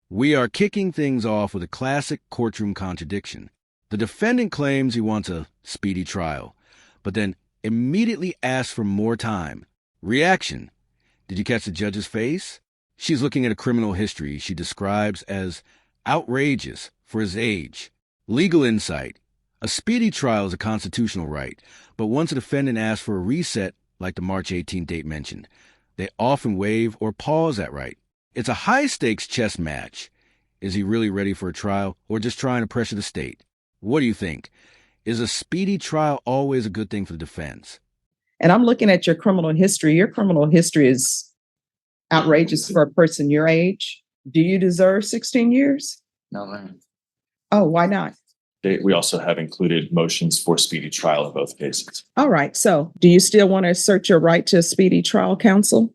We are kicking things off with a classic courtroom contradiction. The defendant claims he wants a speedy trial, but then immediately asks for more time. Reaction: did you catch the judge's face? She's looking at a criminal history she describes as outrageous for his age. Legal insight: a speedy trial is a constitutional right, but once a defendant asks for a reset, like the March 18th date mentioned, they often waive or pause that right. It's a high-stakes chess match. Is he really ready for a trial or just trying to pressure the state? What do you think? Is a speedy trial always a good thing for the defense? And I'm looking at your criminal history. Your criminal history is outrageous for a person your age. Do you deserve 16 years? No, ma'am. Oh, why not? We also have included motions for speedy trial in both cases. All right. So do you still want to assert your right to a speedy trial, counsel?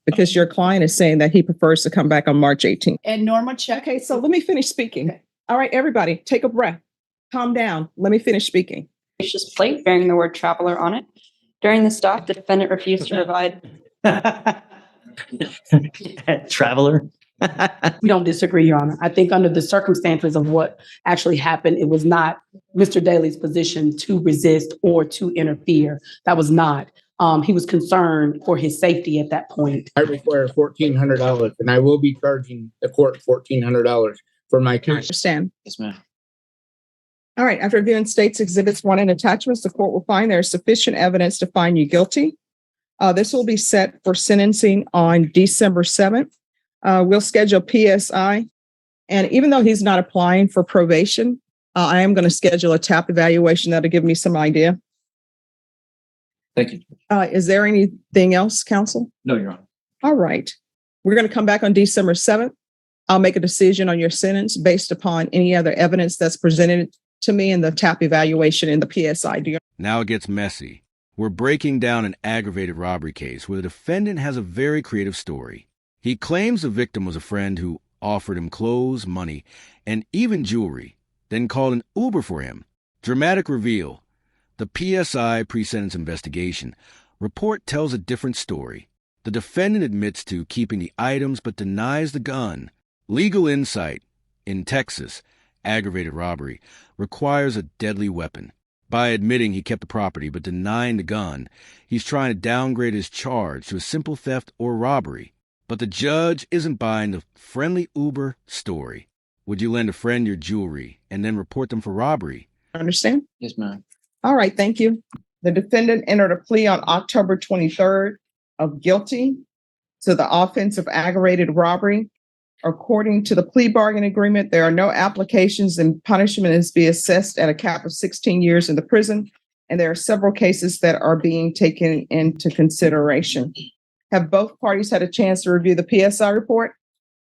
Because your client is saying that he prefers to come back on March 18th. And Norma, check. Okay, so let me finish speaking. Okay. All right, everybody, take a breath. Calm down. Let me finish speaking. Suspicious plate bearing the word traveler on it. During the stop, the defendant refused to provide. Traveler. We don't disagree, Your Honor. I think under the circumstances of what actually happened, it was not Mr. Daly's position to resist or to interfere. That was not. He was concerned for his safety at that point. I require $1,400, and I will be charging the court $1,400 for my time. Understand? Yes, ma'am. All right, after reviewing State's Exhibits 1 and attachments, the court will find there is sufficient evidence to find you guilty. This will be set for sentencing on December 7th. We'll schedule PSI. And even though he's not applying for probation, I am going to schedule a TAP evaluation that'll give me some idea. Thank you. Is there anything else, counsel? No, Your Honor. All right. We're going to come back on December 7th. I'll make a decision on your sentence based upon any other evidence that's presented to me in the TAP evaluation in the PSI. Now it gets messy. We're breaking down an aggravated robbery case where the defendant has a very creative story. He claims the victim was a friend who offered him clothes, money, and even jewelry, then called an Uber for him. Dramatic reveal: the PSI pre-sentence investigation report tells a different story. The defendant admits to keeping the items but denies the gun. Legal insight: in Texas, aggravated robbery requires a deadly weapon. By admitting he kept the property but denying the gun, he's trying to downgrade his charge to a simple theft or robbery. But the judge isn't buying the friendly Uber story. Would you lend a friend your jewelry and then report them for robbery? Understand? Yes, ma'am. All right, thank you. The defendant entered a plea on October 23rd of guilty to the offense of aggravated robbery. According to the plea bargain agreement, there are no applications and punishment is be assessed at a cap of 16 years in the prison. And there are several cases that are being taken into consideration. Have both parties had a chance to review the PSI report?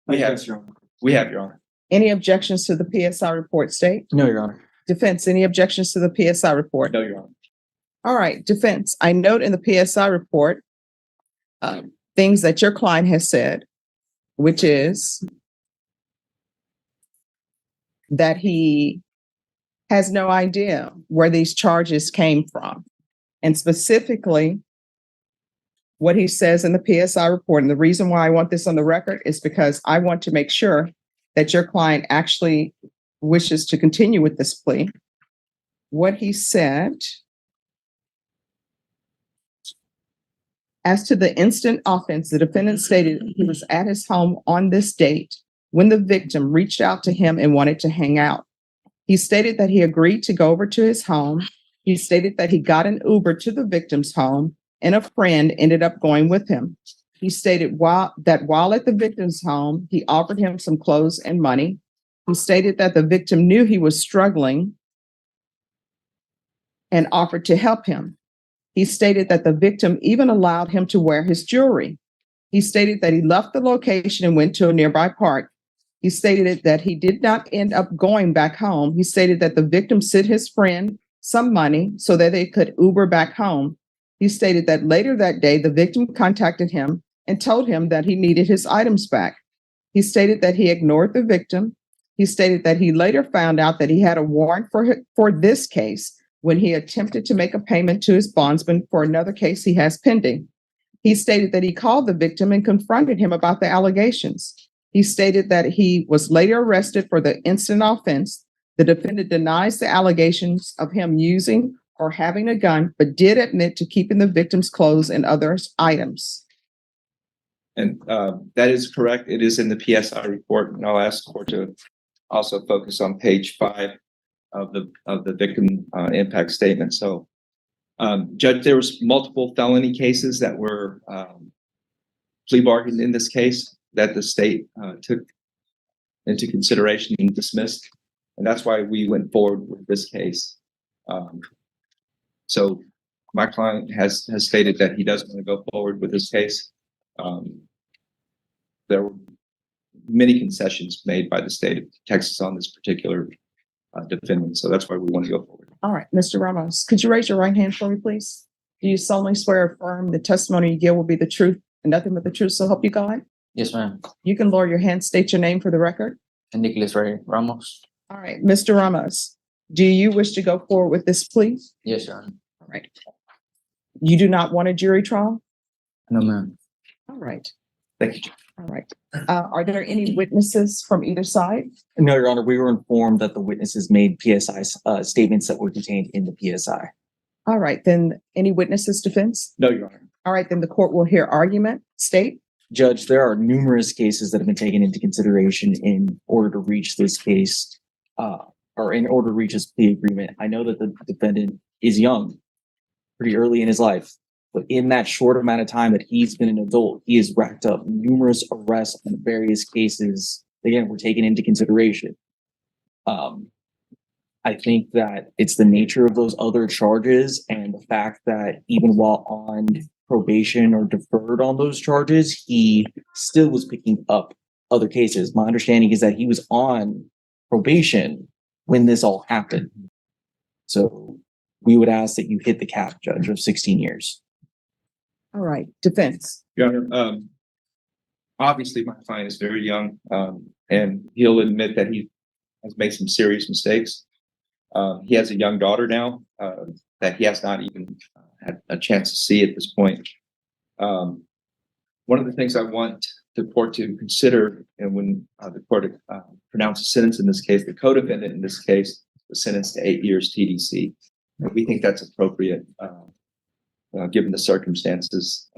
We have, Your Honor. We have, Your Honor. Any objections to the PSI report, State? No, Your Honor. Defense, any objections to the PSI report? No, Your Honor. All right, defense, I note in the PSI report things that your client has said, which is that he has no idea where these charges came from. And specifically, what he says in the PSI report, and the reason why I want this on the record is because I want to make sure that your client actually wishes to continue with this plea. What he said: as to the instant offense, the defendant stated he was at his home on this date when the victim reached out to him and wanted to hang out. He stated that he agreed to go over to his home. He stated that he got an Uber to the victim's home and a friend ended up going with him. He stated while at the victim's home, he offered him some clothes and money. He stated that the victim knew he was struggling and offered to help him. He stated that the victim even allowed him to wear his jewelry. He stated that he left the location and went to a nearby park. He stated that he did not end up going back home. He stated that the victim sent his friend some money so that they could Uber back home. He stated that later that day, the victim contacted him and told him that he needed his items back. He stated that he ignored the victim. He stated that he later found out that he had a warrant for this case when he attempted to make a payment to his bondsman for another case he has pending. He stated that he called the victim and confronted him about the allegations. He stated that he was later arrested for the instant offense. The defendant denies the allegations of him using or having a gun, but did admit to keeping the victim's clothes and other items. And that is correct. It is in the PSI report, and I'll ask the court to also focus on page 5 of the victim impact statement. So, Judge, there was multiple felony cases that were plea bargained in this case that the state took into consideration and dismissed, and that's why we went forward with this case. So, my client has stated that he doesn't want to go forward with this case. There were many concessions made by the state of Texas on this particular defendant, so that's why we want to go forward. All right, Mr. Ramos, could you raise your right hand for me, please? Do you solemnly swear or affirm the testimony you give will be the truth and nothing but the truth, so help you God? Yes, ma'am. You can lower your hand, state your name for the record. And Nicholas Ray Ramos. All right, Mr. Ramos, do you wish to go forward with this plea? Yes, Your Honor. All right. You do not want a jury trial? No, ma'am. All right. Thank you, Judge. All right. Are there any witnesses from either side? No, Your Honor, we were informed that the witnesses made PSI statements that were contained in the PSI. All right, then any witnesses defense? No, Your Honor. All right, then the court will hear argument. State. Judge, there are numerous cases that have been taken into consideration in order to reach this case, or in order to reach this plea agreement. I know that the defendant is young, pretty early in his life, but in that short amount of time that he's been an adult, he has racked up numerous arrests and various cases that, again, were taken into consideration. I think that it's the nature of those other charges and the fact that even while on probation or deferred on those charges, he still was picking up other cases. My understanding is that he was on probation when this all happened. So we would ask that you hit the cap, Judge, of 16 years. All right, defense. Your Honor, obviously my client is very young, and he'll admit that he has made some serious mistakes. He has a young daughter now that he has not even had a chance to see at this point. One of the things I want the court to consider, and when the court pronounces sentence in this case, the co-defendant in this case was sentenced to 8 years TDC. And we think that's appropriate given the circumstances.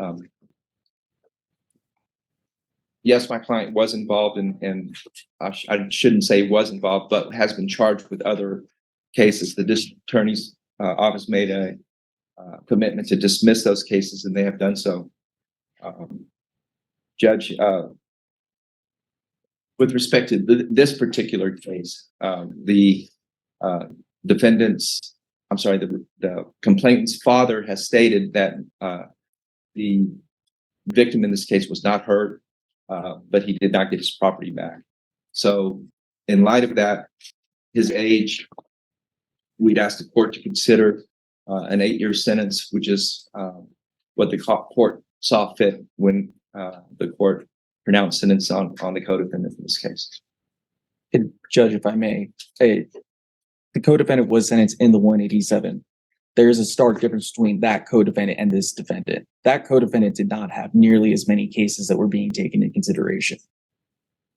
Yes, my client was involved and I shouldn't say was involved, but has been charged with other cases. The district attorney's office made a commitment to dismiss those cases, and they have done so. Judge, with respect to this particular case, the complainant's father has stated that the victim in this case was not hurt, but he did not get his property back. So in light of that, his age, we'd ask the court to consider an 8-year sentence, which is what the court saw fit when the court pronounced sentence on the co-defendant in this case. And Judge, if I may, the co-defendant was sentenced in the 187. There is a stark difference between that co-defendant and this defendant. That co-defendant did not have nearly as many cases that were being taken into consideration.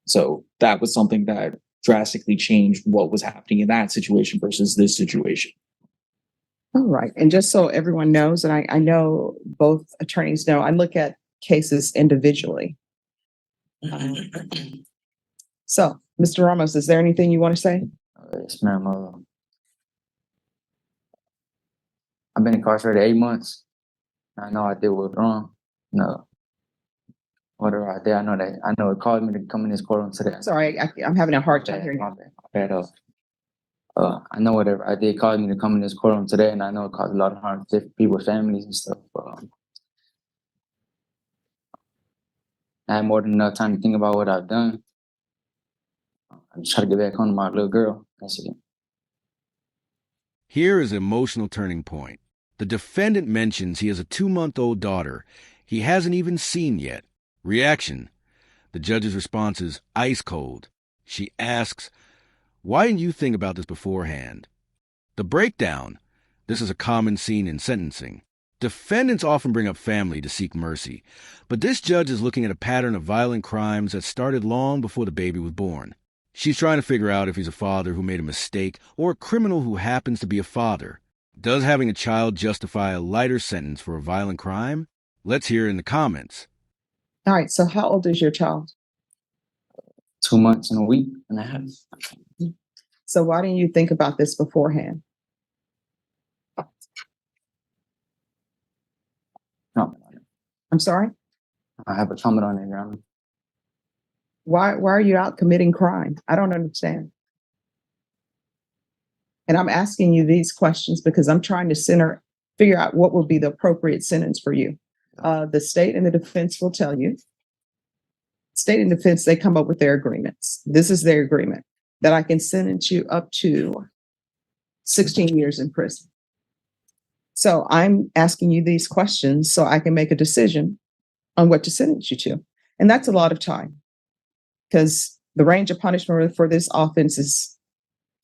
So that was something that drastically changed what was happening in that situation versus this situation. All right. And just so everyone knows, and I know both attorneys know, I look at cases individually. So, Mr. Ramos, is there anything you want to say? Yes, ma'am. I've been incarcerated 8 months. I know I did what was wrong. No. Whatever I did, I know it caused me to come in this courtroom today. Sorry, I'm having a hard time hearing you. My bad. I know whatever I did caused me to come in this courtroom today, and I know it caused a lot of harm to people's families and stuff. I had more than enough time to think about what I've done. I'm just trying to get back home to my little girl. That's it. Here is an emotional turning point. The defendant mentions he has a 2-month-old daughter he hasn't even seen yet. Reaction. The judge's response is ice cold. She asks, "Why didn't you think about this beforehand?" The breakdown. This is a common scene in sentencing. Defendants often bring up family to seek mercy, but this judge is looking at a pattern of violent crimes that started long before the baby was born. She's trying to figure out if he's a father who made a mistake or a criminal who happens to be a father. Does having a child justify a lighter sentence for a violent crime? Let's hear in the comments. All right, so how old is your child? 2 months and a week and a half. So why didn't you think about this beforehand? No, I'm sorry? I have a comment on it, Your Honor. Why are you out committing crime? I don't understand. And I'm asking you these questions because I'm trying to figure out what would be the appropriate sentence for you. The state and the defense will tell you. State and defense, they come up with their agreements. This is their agreement that I can sentence you up to 16 years in prison. So I'm asking you these questions so I can make a decision on what to sentence you to. And that's a lot of time because the range of punishment for this offense is,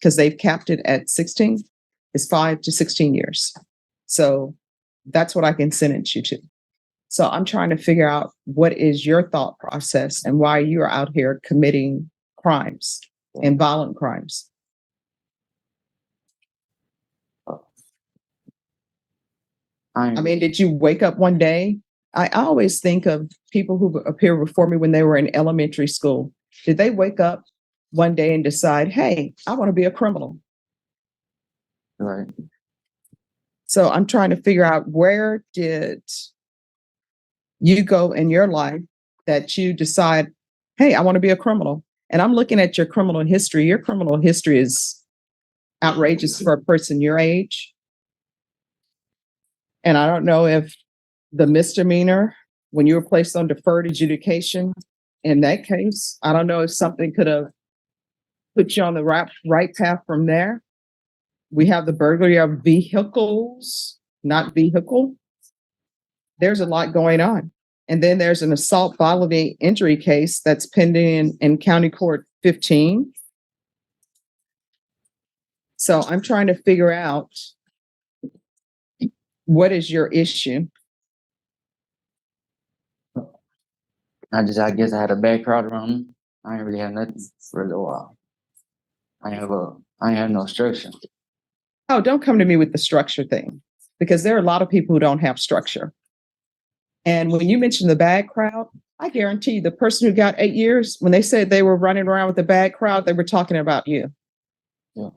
because they've capped it at 16, is 5 to 16 years. So that's what I can sentence you to. So I'm trying to figure out what is your thought process and why you're out here committing crimes and violent crimes. I mean, did you wake up one day? I always think of people who appear before me when they were in elementary school. Did they wake up one day and decide, hey, I want to be a criminal? Right. So I'm trying to figure out, where did you go in your life that you decide, hey, I want to be a criminal? And I'm looking at your criminal history. Your criminal history is outrageous for a person your age. And I don't know if the misdemeanor, when you were placed on deferred adjudication, in that case, I don't know if something could have put you on the right path from there. We have the burglary of vehicles, not vehicle. There's a lot going on. And then there's an assault bodily injury case that's pending in County Court 15. So I'm trying to figure out, what is your issue? I guess I had a bad crowd around me. I ain't really have nothing for a little while. I ain't have no structure. Oh, don't come to me with the structure thing, because there are a lot of people who don't have structure. And when you mention the bad crowd, I guarantee you the person who got 8 years, when they said they were running around with the bad crowd, they were talking about you. Yeah.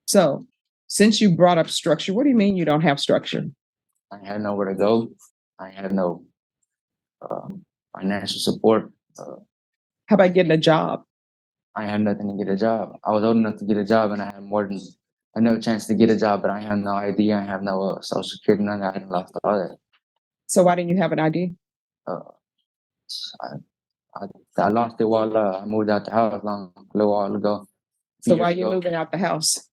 So since you brought up structure, what do you mean you don't have structure? I ain't have nowhere to go. I ain't have no financial support. How about getting a job? I ain't have nothing to get a job. I was old enough to get a job, and I had more than enough chance to get a job, but I have no ID. I have no social security, none of that. I lost all that. So why didn't you have an ID? I lost it while I moved out the house a little while ago. So why are you moving out the house?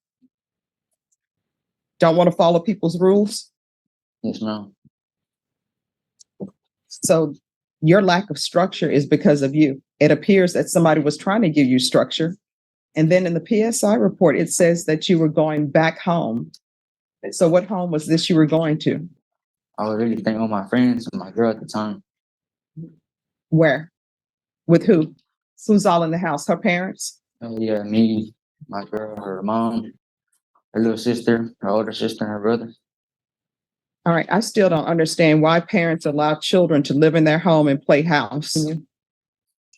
Don't want to follow people's rules? Yes, ma'am. So your lack of structure is because of you. It appears that somebody was trying to give you structure. And then in the PSI report, it says that you were going back home. So what home was this you were going to? I was really staying with my friends and my girl at the time. Where? With who? Who's all in the house? Her parents? Yeah, me, my girl, her mom, her little sister, her older sister, and her brother. All right. I still don't understand why parents allow children to live in their home and play house. I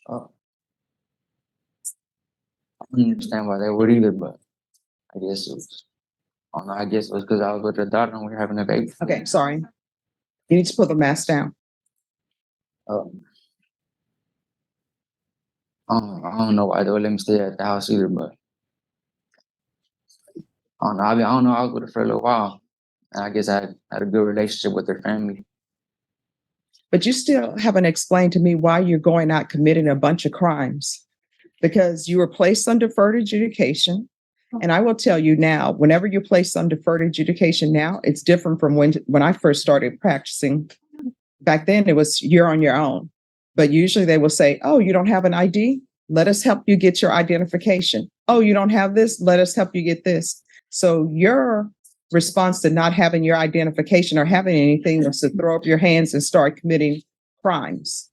don't understand why they would either, but I guess it was, I don't know, I guess it was because I was with her daughter and we were having a baby. Okay, sorry. You need to put the mask down. I don't know why they would let me stay at the house either, but I don't know. I don't know. I was with her for a little while, and I guess I had a good relationship with her family. But you still haven't explained to me why you're going out committing a bunch of crimes, because you were placed on deferred adjudication. And I will tell you now, whenever you're placed on deferred adjudication now, it's different from when I first started practicing. Back then, it was you're on your own. But usually they will say, oh, you don't have an ID? Let us help you get your identification. Oh, you don't have this? Let us help you get this. So your response to not having your identification or having anything was to throw up your hands and start committing crimes.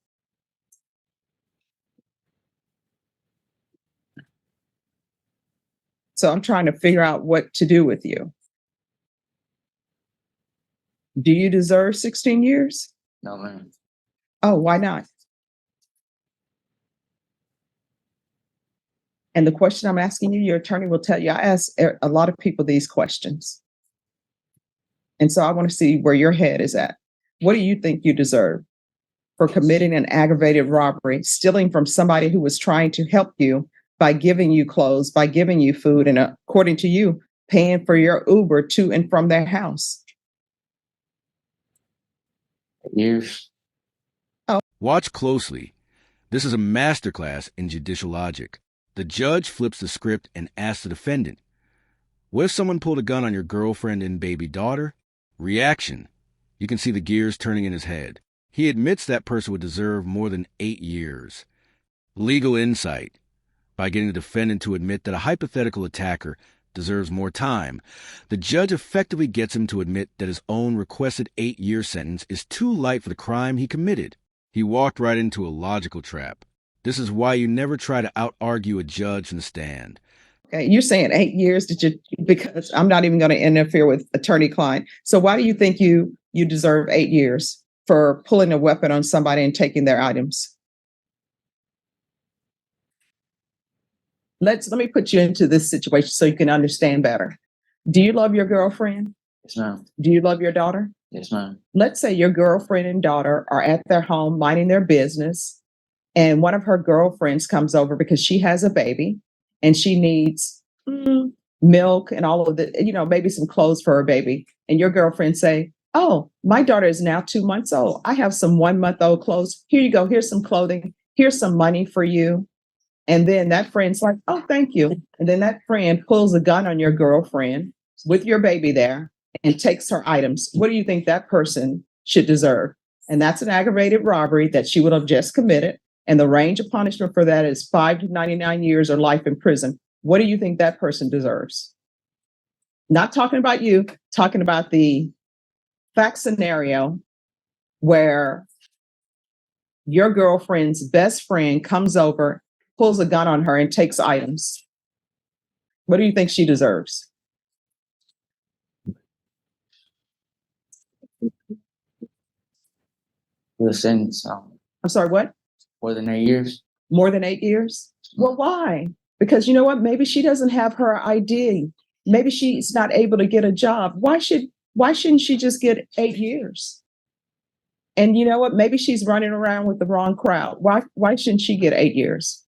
So I'm trying to figure out what to do with you. Do you deserve 16 years? No, ma'am. Oh, why not? And the question I'm asking you, your attorney will tell you, I ask a lot of people these questions. And so I want to see where your head is at. What do you think you deserve for committing an aggravated robbery, stealing from somebody who was trying to help you by giving you clothes, by giving you food, and according to you, paying for your Uber to and from their house? Years. Watch closely. This is a masterclass in judicial logic. The judge flips the script and asks the defendant, what if someone pulled a gun on your girlfriend and baby daughter? Reaction. You can see the gears turning in his head. He admits that person would deserve more than 8 years. Legal insight. By getting the defendant to admit that a hypothetical attacker deserves more time, the judge effectively gets him to admit that his own requested 8-year sentence is too light for the crime he committed. He walked right into a logical trap. This is why you never try to out-argue a judge from the stand. Okay, you're saying 8 years, because I'm not even going to interfere with attorney-client. So why do you think you deserve 8 years for pulling a weapon on somebody and taking their items? Let me put you into this situation so you can understand better. Do you love your girlfriend? Yes, ma'am. Do you love your daughter? Yes, ma'am. Let's say your girlfriend and daughter are at their home minding their business, and one of her girlfriends comes over because she has a baby and she needs milk and all of the, maybe some clothes for her baby. And your girlfriend say, oh, my daughter is now 2 months old. I have some 1-month-old clothes. Here you go. Here's some clothing. Here's some money for you. And then that friend's like, oh, thank you. And then that friend pulls a gun on your girlfriend with your baby there and takes her items. What do you think that person should deserve? And that's an aggravated robbery that she would have just committed. And the range of punishment for that is 5 to 99 years or life in prison. What do you think that person deserves? Not talking about you, talking about the fact scenario where your girlfriend's best friend comes over, pulls a gun on her and takes items. What do you think she deserves? The sentence, I'm sorry, what? more than 8 years. More than 8 years? Well, why? Because you know what? Maybe she doesn't have her ID. Maybe she's not able to get a job. Why shouldn't she just get 8 years? And you know what? Maybe she's running around with the wrong crowd. Why shouldn't she get 8 years?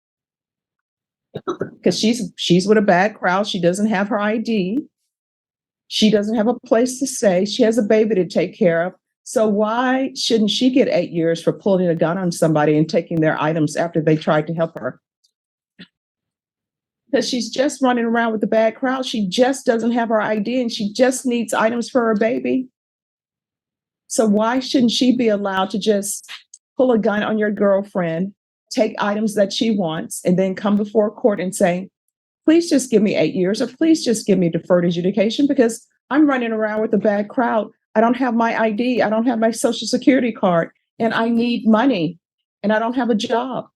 Because she's with a bad crowd. She doesn't have her ID. She doesn't have a place to stay. She has a baby to take care of. So why shouldn't she get 8 years for pulling a gun on somebody and taking their items after they tried to help her? Because she's just running around with the bad crowd. She just doesn't have her ID and she just needs items for her baby. So why shouldn't she be allowed to just pull a gun on your girlfriend, take items that she wants, and then come before court and say, please just give me 8 years, or please just give me deferred adjudication because I'm running around with a bad crowd. I don't have my ID. I don't have my social security card, and I need money, and I don't have a job.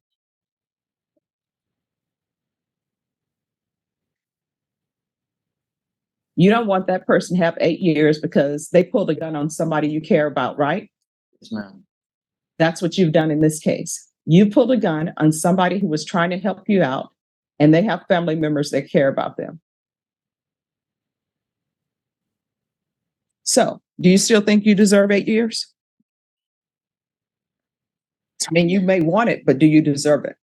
You don't want that person to have 8 years because they pulled a gun on somebody you care about, right? Yes, ma'am. That's what you've done in this case. You pulled a gun on somebody who was trying to help you out, and they have family members that care about them. So, do you still think you deserve 8 years? I mean, you may want it, but do you deserve it?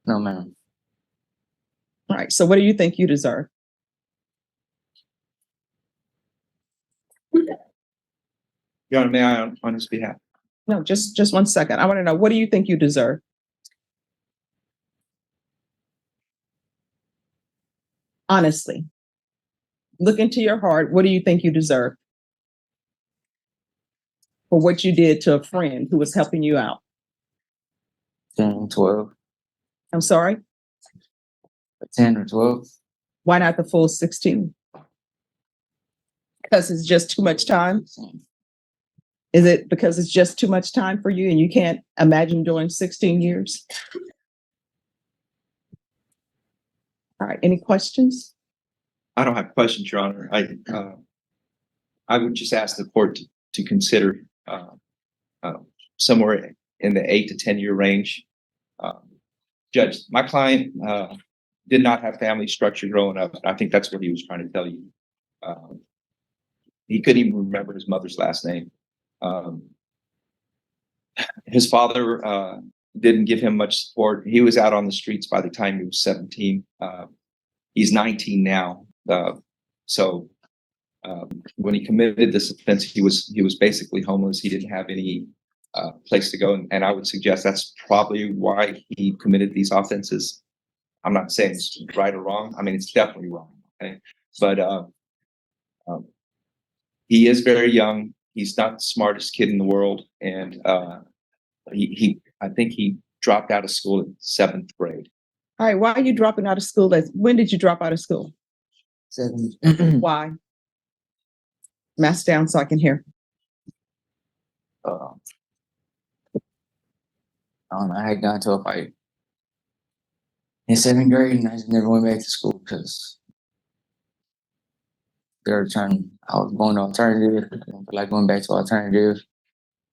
No, ma'am. All right. So, what do you think you deserve? Your Honor, may I on his behalf? No, just 1 second. I want to know, what do you think you deserve? Honestly, look into your heart. What do you think you deserve for what you did to a friend who was helping you out? 10, 12. I'm sorry? 10 or 12. Why not the full 16? Because it's just too much time? Is it because it's just too much time for you and you can't imagine doing 16 years? All right, any questions? I don't have questions, Your Honor. I would just ask the court to consider somewhere in the 8 to 10 year range. Judge, my client did not have family structure growing up. I think that's what he was trying to tell you. He couldn't even remember his mother's last name. His father didn't give him much support. He was out on the streets by the time he was 17. He's 19 now. So when he committed this offense, he was basically homeless. He didn't have any place to go. And I would suggest that's probably why he committed these offenses. I'm not saying it's right or wrong. I mean, it's definitely wrong. Okay. But he is very young. He's not the smartest kid in the world. And I think he dropped out of school in 7th grade. All right, why are you dropping out of school? When did you drop out of school? 7. Why? Mask down so I can hear. I don't know. I had gotten into a fight in 7th grade, and I just never went back to school because I was going to alternative. I didn't feel like going back to alternative.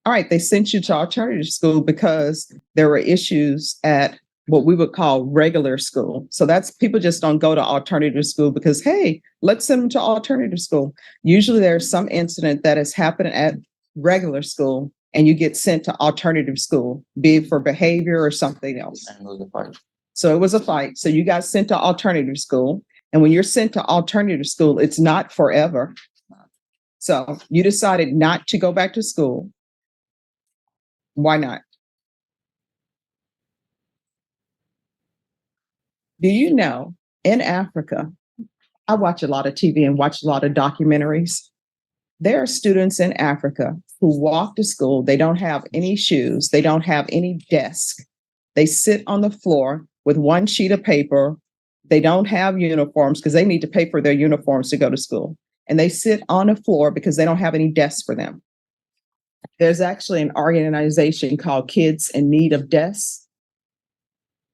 All right, they sent you to alternative school because there were issues at what we would call regular school. So that's people just don't go to alternative school because, hey, let's send them to alternative school. Usually there's some incident that has happened at regular school and you get sent to alternative school, be it for behavior or something else. And it was a fight. So it was a fight. So you got sent to alternative school. And when you're sent to alternative school, it's not forever. So you decided not to go back to school. Why not? Do you know in Africa, I watch a lot of TV and watch a lot of documentaries. There are students in Africa who walk to school. They don't have any shoes. They don't have any desk. They sit on the floor with one sheet of paper. They don't have uniforms because they need to pay for their uniforms to go to school. And they sit on the floor because they don't have any desks for them. There's actually an organization called Kids in Need of Desks.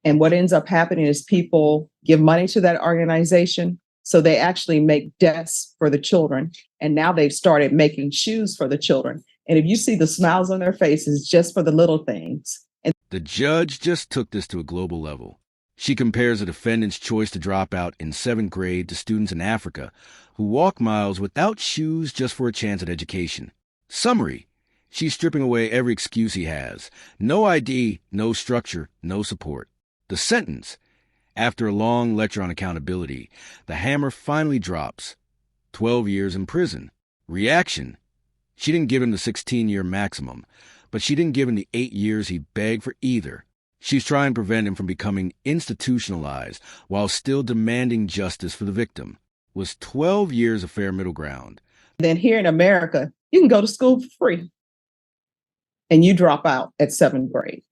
And what ends up happening is people give money to that organization. So they actually make desks for the children. And now they've started making shoes for the children. And if you see the smiles on their faces, just for the little things. And The judge just took this to a global level. She compares a defendant's choice to drop out in 7th grade to students in Africa who walk miles without shoes just for a chance at education. Summary: she's stripping away every excuse he has. No ID, no structure, no support. The sentence: after a long lecture on accountability, the hammer finally drops. 12 years in prison. Reaction: she didn't give him the 16-year maximum, but she didn't give him the 8 years he begged for either. She's trying to prevent him from becoming institutionalized while still demanding justice for the victim. Was 12 years a fair middle ground? then here in America, you can go to school for free. And you drop out at 7th grade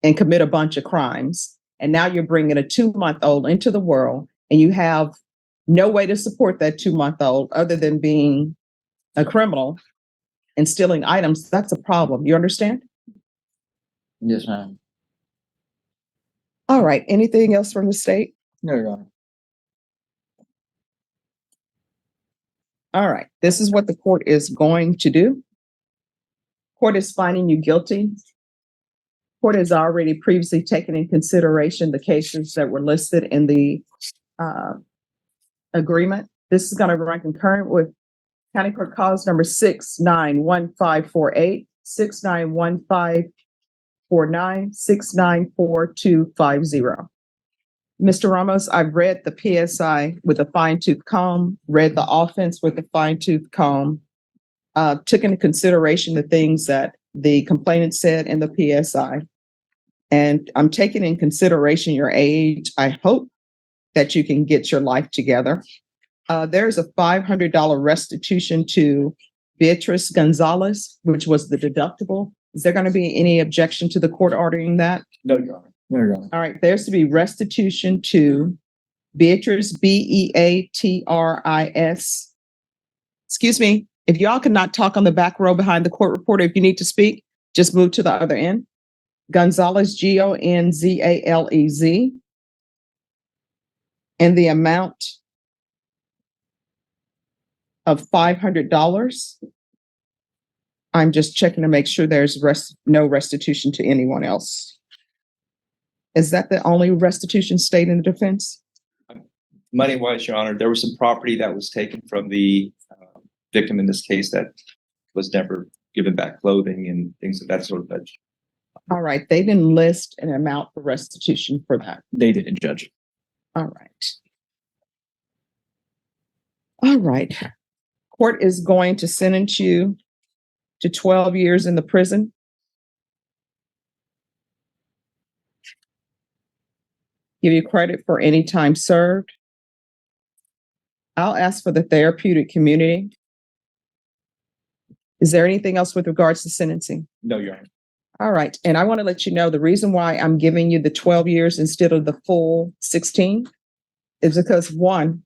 and commit a bunch of crimes. And now you're bringing a 2-month-old into the world and you have no way to support that 2-month-old other than being a criminal and stealing items. That's a problem. You understand? Yes, ma'am. All right. Anything else from the state? No, Your Honor. All right. This is what the court is going to do. Court is finding you guilty. Court has already previously taken in consideration the cases that were listed in the agreement. This is going to run concurrent with County Court Cause number 691548, 691549, 694250. Mr. Ramos, I've read the PSI with a fine-tooth comb, read the offense with a fine-tooth comb, took into consideration the things that the complainant said in the PSI. And I'm taking in consideration your age. I hope that you can get your life together. There's a $500 restitution to Beatrice Gonzalez, which was the deductible. Is there going to be any objection to the court ordering that? No, Your Honor. No, Your Honor. All right, there's to be restitution to Beatrice, Beatris. Excuse me, if y'all cannot talk on the back row behind the court reporter, if you need to speak, just move to the other end. Gonzalez, Gonzalez, and the amount of $500. I'm just checking to make sure there's no restitution to anyone else. Is that the only restitution state in the defense? Money wise, Your Honor, there was some property that was taken from the victim in this case that was never given back, clothing and things of that sort of nature. All right, they didn't list an amount for restitution for that. They didn't, Judge. All right. All right. Court is going to sentence you to 12 years in the prison. Give you credit for any time served. I'll ask for the therapeutic community. Is there anything else with regards to sentencing? No, Your Honor. All right. And I want to let you know the reason why I'm giving you the 12 years instead of the full 16 is because, one,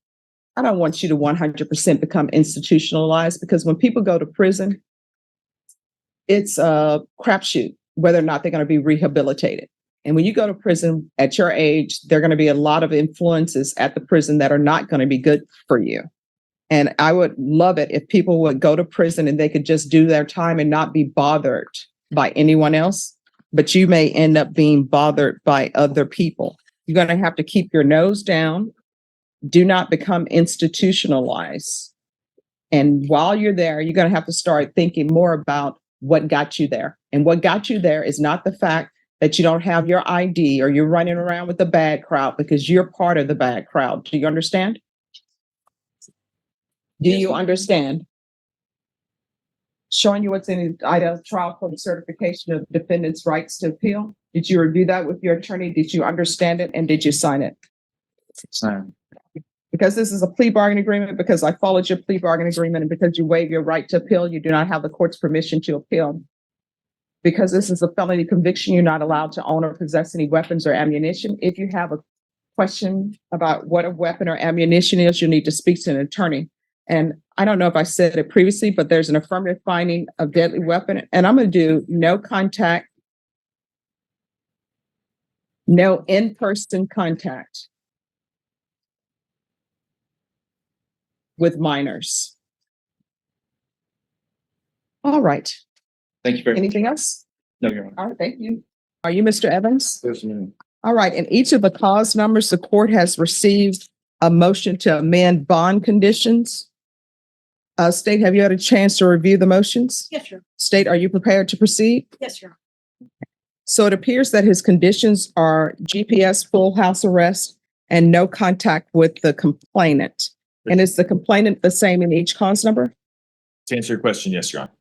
I don't want you to 100% become institutionalized, because when people go to prison, it's a crapshoot whether or not they're going to be rehabilitated. And when you go to prison at your age, there are going to be a lot of influences at the prison that are not going to be good for you. And I would love it if people would go to prison and they could just do their time and not be bothered by anyone else. But you may end up being bothered by other people. You're going to have to keep your nose down. Do not become institutionalized. And while you're there, you're going to have to start thinking more about what got you there. And what got you there is not the fact that you don't have your ID or you're running around with the bad crowd, because you're part of the bad crowd. Do you understand? Do you understand? Showing you what's in the Idaho trial court certification of defendant's rights to appeal. Did you review that with your attorney? Did you understand it? And did you sign it? Sign. Because this is a plea bargain agreement, because I followed your plea bargain agreement, and because you waive your right to appeal, you do not have the court's permission to appeal. Because this is a felony conviction, you're not allowed to own or possess any weapons or ammunition. If you have a question about what a weapon or ammunition is, you need to speak to an attorney. And I don't know if I said it previously, but there's an affirmative finding of deadly weapon. And I'm going to do no contact, no in-person contact with minors. All right. Thank you very much. Anything else? No, Your Honor. All right, thank you. Are you Mr. Evans? Yes, ma'am. All right, in each of the cause numbers, the court has received a motion to amend bond conditions. State, have you had a chance to review the motions? Yes, sir. State, are you prepared to proceed? Yes, sir. So it appears that his conditions are GPS, full house arrest, and no contact with the complainant. And is the complainant the same in each cause number? To answer your question, yes, Your Honor.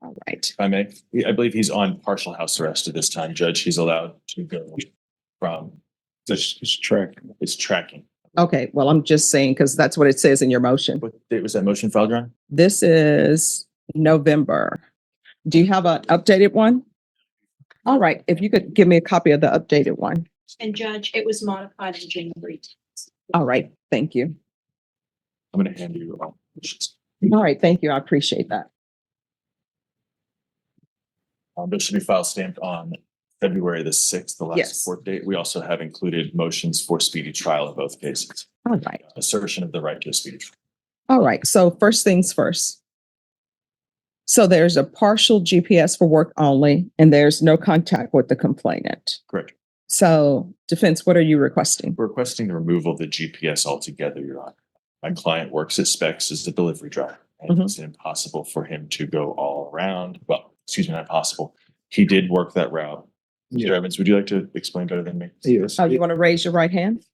All right. If I may, I believe he's on partial house arrest at this time, Judge. He's allowed to go from It's tracking. his tracking. Okay, well, I'm just saying, because that's what it says in your motion. What date was that motion filed, Your Honor? This is November. Do you have an updated one? All right, if you could give me a copy of the updated one. And Judge, it was modified in January. All right, thank you. I'm going to hand you all motions. All right, thank you. I appreciate that. Those should be file stamped on February the 6th, the last Yes. court date. We also have included motions for speedy trial in both cases. All right. Assertion of the right to a speedy trial. All right, so first things first. So there's a partial GPS for work only, and there's no contact with the complainant. Correct. So defense, what are you requesting? We're requesting the removal of the GPS altogether, Your Honor. My client works at Specs as a delivery driver, and it's impossible for him to go all around. Well, excuse me, not possible. He did work that route. Mr. Evans, would you like to explain better than me? Yes. You want to raise your right hand?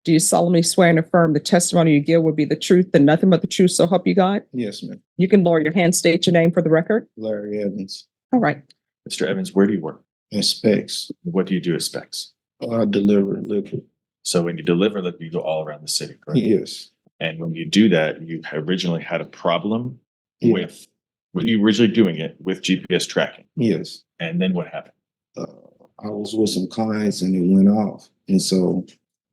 Do you solemnly swear and affirm the testimony you give will be the truth and nothing but the truth, so help you God? Yes, ma'am. You can lower your hand, state your name for the record. Larry Evans. All right. Mr. Evans, where do you work? And Specs. What do you do at Specs? Deliver liquor. So when you deliver that, you go all around the city, correct? Yes. And when you do that, you originally had a problem Yeah. with, when you originally doing it with GPS tracking. Yes. And then what happened? I was with some clients and it went off. And so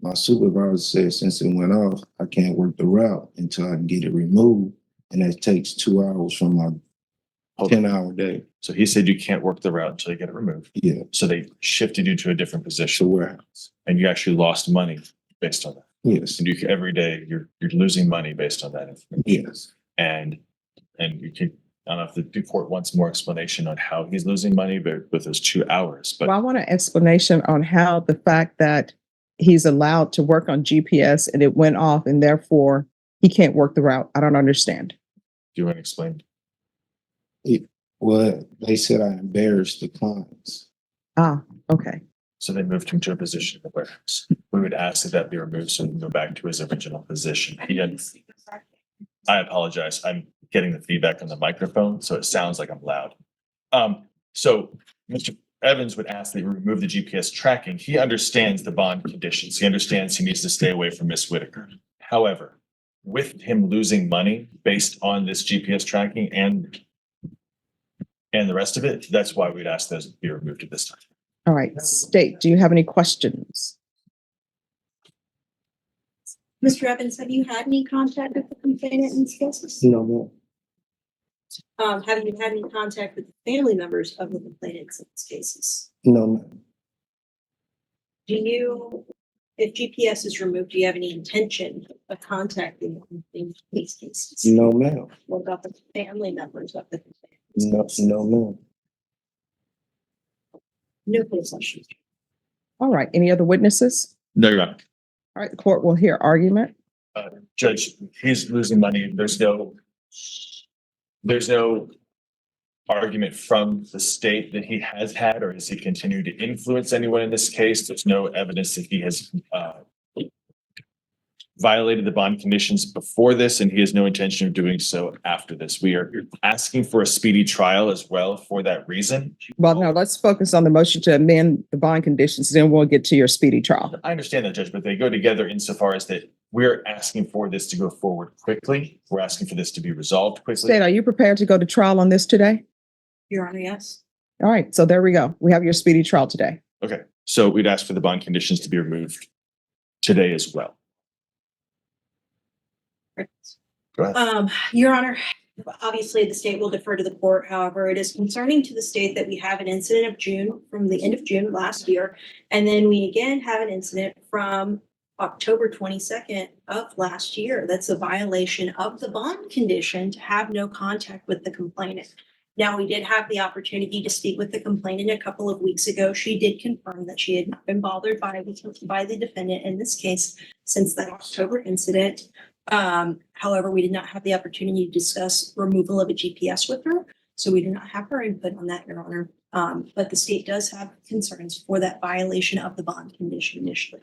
my supervisor said since it went off, I can't work the route until I can get it removed. And that takes 2 hours from my 10-hour day. So he said you can't work the route until you get it removed. Yeah. So they shifted you to a different The position warehouse. and you actually lost money based on that. Yes. And you every day you're losing money based on that information. Yes. And you can, I don't know if the court wants more explanation on how he's losing money, but with those 2 hours. But Well, I want an explanation on how the fact that he's allowed to work on GPS and it went off and therefore he can't work the route. I don't understand. do you want to explain? Well, they said I embarrassed the clients. Ah, okay. So they moved him to a position in the warehouse. We would ask that be removed so he can go back to his original position. I apologize. I'm getting the feedback on the microphone, so it sounds like I'm loud. So Mr. Evans would ask that you remove the GPS tracking. He understands the bond conditions. He understands he needs to stay away from Miss Whitaker. However, with him losing money based on this GPS tracking and the rest of it, that's why we'd ask those to be removed at this time. All right. State, do you have any questions? Mr. Evans, have you had any contact with the complainant in these cases? No more. Have you had any contact with the family members of the complainants in these cases? No, ma'am. Do you, if GPS is removed, do you have any intention of contacting them in these cases? No, ma'am. What about the family members of the complainants? No, ma'am. No possession. All right. Any other witnesses? No, Your Honor. All right. The court will hear argument. Judge, he's losing money. There's no argument from the state that he has had, or has he continued to influence anyone in this case? There's no evidence that he has violated the bond conditions before this, and he has no intention of doing so after this. We are asking for a speedy trial as well for that reason. Well, no, let's focus on the motion to amend the bond conditions, then we'll get to your speedy trial. I understand that, Judge, but they go together insofar as that we're asking for this to go forward quickly. We're asking for this to be resolved quickly. State, are you prepared to go to trial on this today? Your Honor, yes. All right. So there we go. We have your speedy trial today. Okay, so we'd ask for the bond conditions to be removed today as well. Go ahead. Your Honor, obviously the state will defer to the court. However, it is concerning to the state that we have an incident of June, from the end of June last year. And then we again have an incident from October 22nd of last year. That's a violation of the bond condition to have no contact with the complainant. Now, we did have the opportunity to speak with the complainant a couple of weeks ago. She did confirm that she had not been bothered by the defendant in this case since that October incident. However, we did not have the opportunity to discuss removal of a GPS with her. So we do not have her input on that, Your Honor. But the state does have concerns for that violation of the bond condition initially.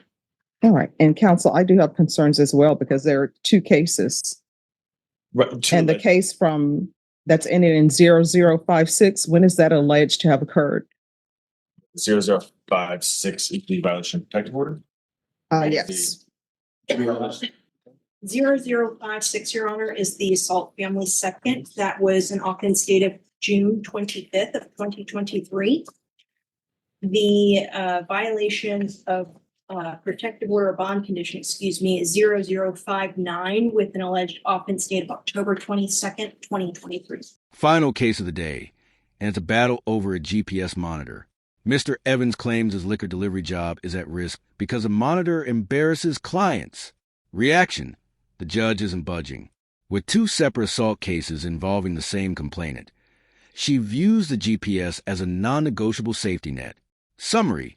All right. And counsel, I do have concerns as well because there are two cases. Right, And the case that's ended in 0056, when is that alleged to have occurred? 0056 is the violation of protective order. Yes. 0056, Your Honor, is the assault family second. That was an offense date of June 25th of 2023. The violation of protective order bond condition, excuse me, is 0059 with an alleged offense date of October 22nd, 2023. Final case of the day, and it's a battle over a GPS monitor. Mr. Evans claims his liquor delivery job is at risk because a monitor embarrasses clients. Reaction: the judge isn't budging. With two separate assault cases involving the same complainant, she views the GPS as a non-negotiable safety net. Summary: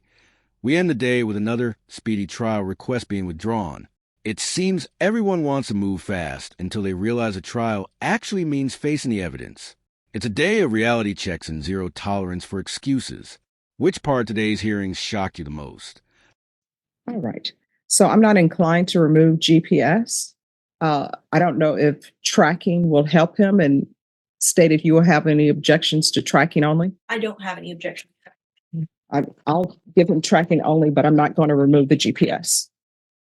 we end the day with another speedy trial request being withdrawn. It seems everyone wants to move fast until they realize a trial actually means facing the evidence. It's a day of reality checks and zero tolerance for excuses. Which part of today's hearings shocked you the most? All right. So I'm not inclined to remove GPS. I don't know if tracking will help him, and state if you will have any objections to tracking only. I don't have any objection. I'll give him tracking only, but I'm not going to remove the GPS.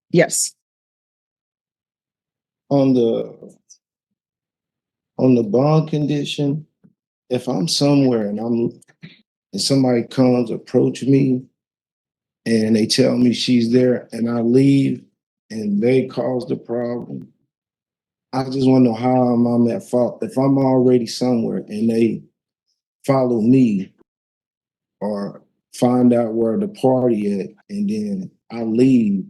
Yes. On the bond condition, if I'm somewhere and somebody comes approach me and they tell me she's there, and I leave, and they cause the problem. I just want to know how I'm at fault. If I'm already somewhere and they follow me or find out where the party at, and then I leave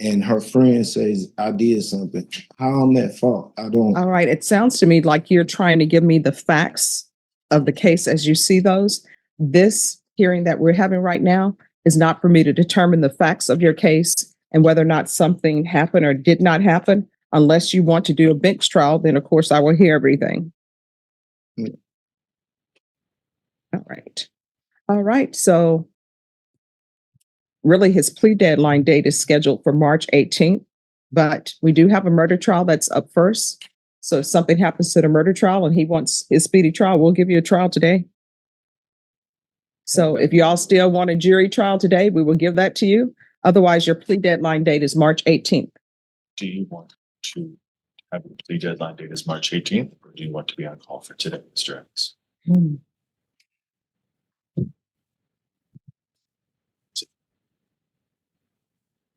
and her friend says I did something, how I'm at fault? I don't. All right. It sounds to me like you're trying to give me the facts of the case as you see those. This hearing that we're having right now is not for me to determine the facts of your case and whether or not something happened or did not happen. Unless you want to do a bench trial, then of course I will hear everything. All right. All right. So really his plea deadline date is scheduled for March 18th, but we do have a murder trial that's up first. So if something happens to the murder trial and he wants his speedy trial, we'll give you a trial today. So if y'all still want a jury trial today, we will give that to you. Otherwise, your plea deadline date is March 18th. Do you want to have the plea deadline date as March 18th, or do you want to be on call for today, Mr. Evans?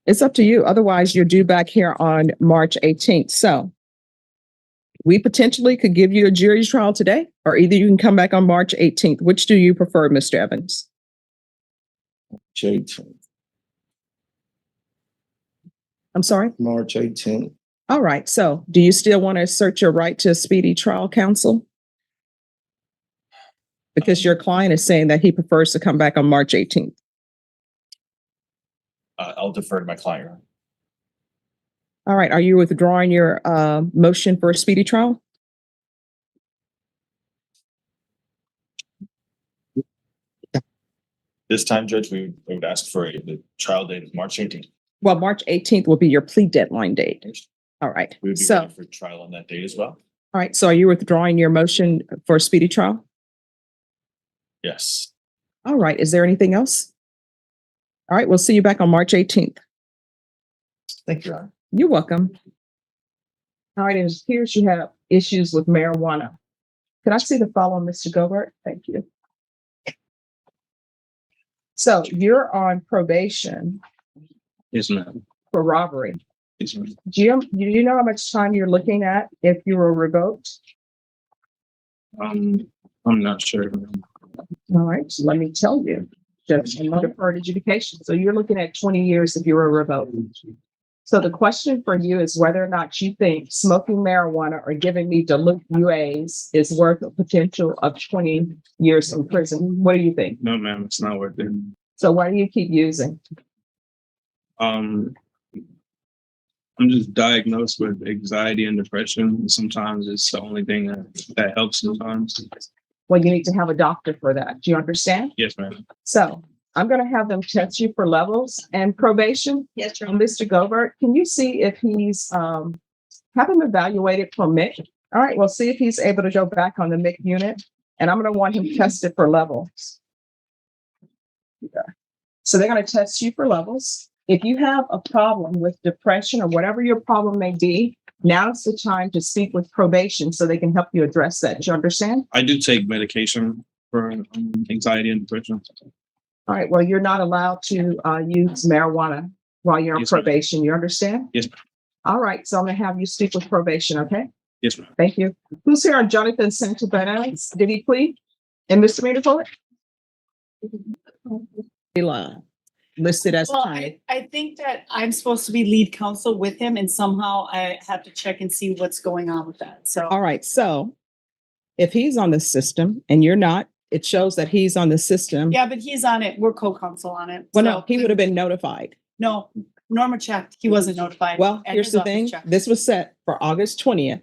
It's up to you. Otherwise, you're due back here on March 18th. So we potentially could give you a jury trial today, or either you can come back on March 18th. Which do you prefer, Mr. Evans? March 18th. I'm sorry? March 18th. All right. So do you still want to assert your right to a speedy trial, counsel? Because your client is saying that he prefers to come back on March 18th. I'll defer to my client. Your Honor. All right. Are you withdrawing your motion for a speedy trial? This time, Judge, we would ask for the trial date of March 18th. Well, March 18th will be your plea deadline date. All right. We would be So, ready for trial on that date as well. all right. So are you withdrawing your motion for a speedy trial? Yes. All right. Is there anything else? All right. We'll see you back on March 18th. Thank you, Your Honor. You're welcome. All right. It appears you have issues with marijuana. Can I see the file on Mr. Gobert? Thank you. So you're on probation Yes, ma'am. for robbery. Yes, ma'am. Do you know how much time you're looking at if you were revoked? I'm not sure. All right, so let me tell you. Just a deferred adjudication. So you're looking at 20 years if you were revoked. So the question for you is whether or not you think smoking marijuana or giving me dilute UAs is worth a potential of 20 years in prison. What do you think? No, ma'am, it's not worth it. So why do you keep using? I'm just diagnosed with anxiety and depression. Sometimes it's the only thing that helps sometimes. Well, you need to have a doctor for that. Do you understand? Yes, ma'am. So I'm going to have them test you for levels and probation. Yes, Your And Mr. Gobert, can you see if he's have him evaluated for MIC? All right, we'll see if he's able to go back on the MIC unit. And I'm going to want him tested for levels. Yeah. So they're going to test you for levels. If you have a problem with depression or whatever your problem may be, now's the time to speak with probation so they can help you address that. Do you understand? I do take medication for anxiety and depression. All right, well, you're not allowed to use marijuana while you're on Yes, ma'am. probation. You understand? Yes, ma'am. All right, so I'm going to have you speak with probation, okay? Yes, ma'am. Thank you. Who's here on Jonathan Santabanez? Did he plead? And misdemeanor for it? Listed as Well, client. I think that I'm supposed to be lead counsel with him and somehow I have to check and see what's going on with that. So, All right, so if he's on the system and you're not, it shows that he's on the system. yeah, but he's on it. We're co-counsel on it. Well, So- no, he would have been notified. No, Norma checked. He wasn't notified. Well, And here's his the office thing. checked. This was set for August 20th.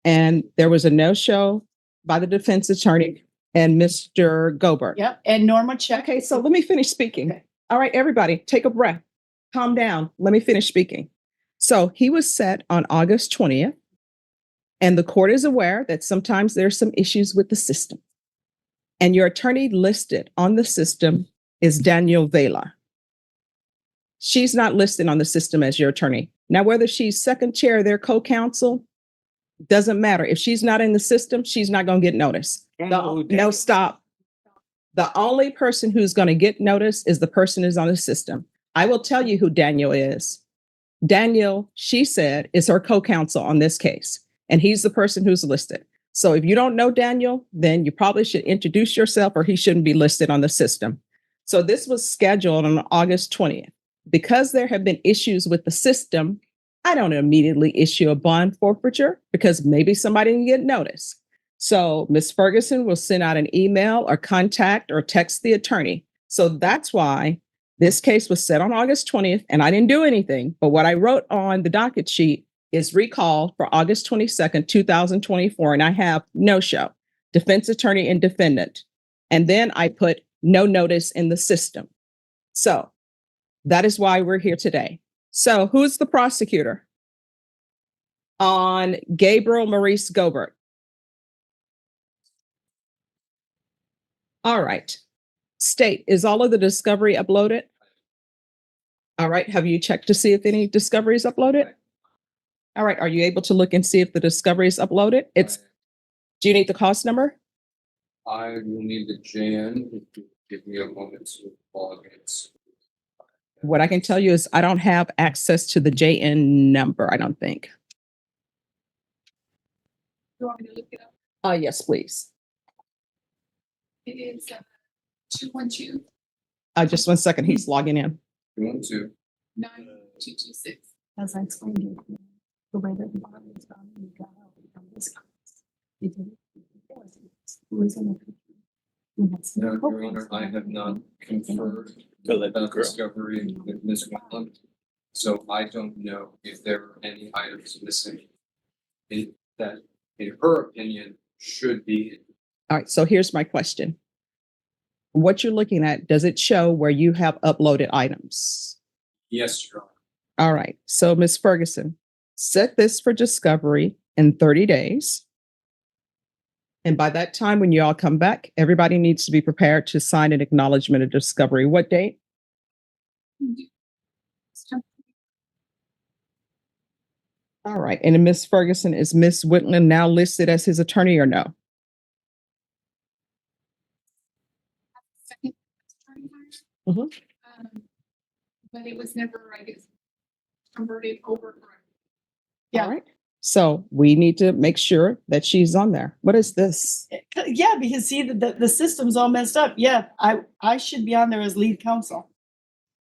And there was a no-show by the defense attorney and Mr. Gobert. Yep, and Norma checked. Okay, so let me finish speaking. Okay. All right, everybody, take a breath. Calm down. Let me finish speaking. So he was set on August 20th. And the court is aware that sometimes there's some issues with the system. And your attorney listed on the system is Danielle Vela. She's not listed on the system as your attorney. Now, whether she's second chair of their co-counsel, doesn't matter. If she's not in the system, she's not going to get notice. No, stop. The only person who's going to get notice is the person who's on the system. I will tell you who Daniel is. Daniel, she said, is her co-counsel on this case, and he's the person who's listed. So if you don't know Daniel, then you probably should introduce yourself, or he shouldn't be listed on the system. So this was scheduled on August 20th. Because there have been issues with the system, I don't immediately issue a bond forfeiture because maybe somebody didn't get notice. So Ms. Ferguson will send out an email or contact or text the attorney. So that's why this case was set on August 20th, and I didn't do anything. But what I wrote on the docket sheet is recall for August 22nd, 2024, and I have no show, defense attorney and defendant. And then I put no notice in the system. So that is why we're here today. So who's the prosecutor on Gabriel Maurice Gobert? All right. State, is all of the discovery uploaded? All right. Have you checked to see if any discovery is uploaded? All right. Are you able to look and see if the discovery is uploaded? Do you need the cost number? I will need the JN if you give me a moment to log in. What I can tell you is I don't have access to the JN number, I don't think. You want me to look it up? Yes, please. It is 212 Just 1 second. He's logging in. 212 9226. As I explained it, the way that the bond is done, we got out from this conference. It didn't- it was in the picture. We had some No, Your programs Honor, I that- have not conferred Go let them about grow. discovery with Ms. Wetland. So I don't know if there are any items missing that, in her opinion, should be. All right. So here's my question. What you're looking at, does it show where you have uploaded items? Yes, Your Honor. All right. So Ms. Ferguson, set this for discovery in 30 days. And by that time, when you all come back, everybody needs to be prepared to sign an acknowledgement of discovery. What date? All right. And Ms. Ferguson, is Ms. Whitland now listed as his attorney or no? Second attorney hire. Mhm. But it was never, I guess, converted over. Yeah. All right. So we need to make sure that she's on there. What is this? Yeah, because see, the system's all messed up. Yeah, I should be on there as lead counsel.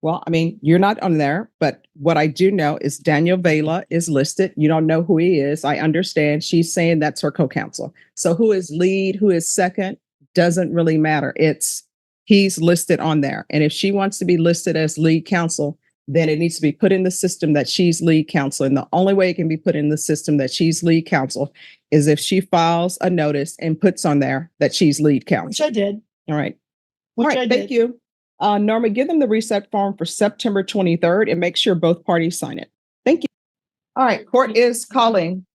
Well, I mean, you're not on there, but what I do know is Daniel Vela is listed. You don't know who he is. I understand. She's saying that's her co-counsel. So who is lead, who is second, doesn't really matter. He's listed on there. And if she wants to be listed as lead counsel, then it needs to be put in the system that she's lead counsel. And the only way it can be put in the system that she's lead counsel is if she files a notice and puts on there that she's lead Which counsel. I did. All right. Which All right. I Thank did. you. Norma, give them the reset form for September 23rd and make sure both parties sign it. Thank you. All right. Court is calling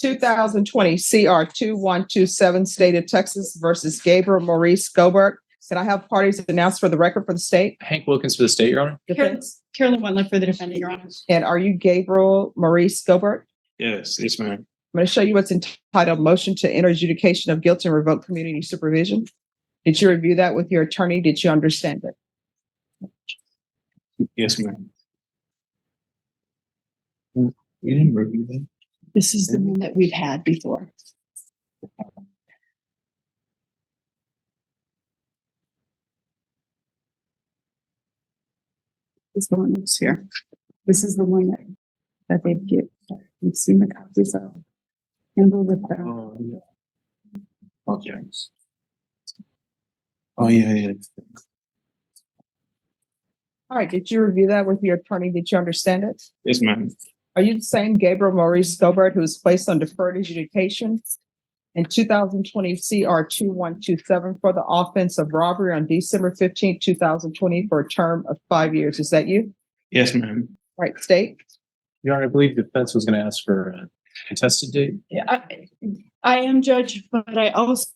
2020 CR 2127 State of Texas versus Gabriel Maurice Gobert. Can I have parties announced for the record for the state? Hank Wilkins for the state, Your Honor. Defense? Carolyn Wendler for the defendant, Your Honor. And are you Gabriel Maurice Gobert? Yes, ma'am. I'm going to show you what's entitled Motion to Enter Adjudication of Guilt and Revoke Community Supervision. Did you review that with your attorney? Did you understand it? Yes, ma'am. You didn't review that? This is the one that we've had before. This one is here. This is the one that they get. You've seen the copies of. And we'll look that up. Okay. Oh, yeah. All right. Did you review that with your attorney? Did you understand it? Yes, ma'am. Are you the same Gabriel Maurice Gobert who was placed on deferred adjudication in 2020 CR 2127 for the offense of robbery on December 15, 2020 for a term of 5 years? Is that you? Yes, ma'am. Right, state? Your Honor, I believe the defense was going to ask for a contested date. Yeah, I am judge, but I also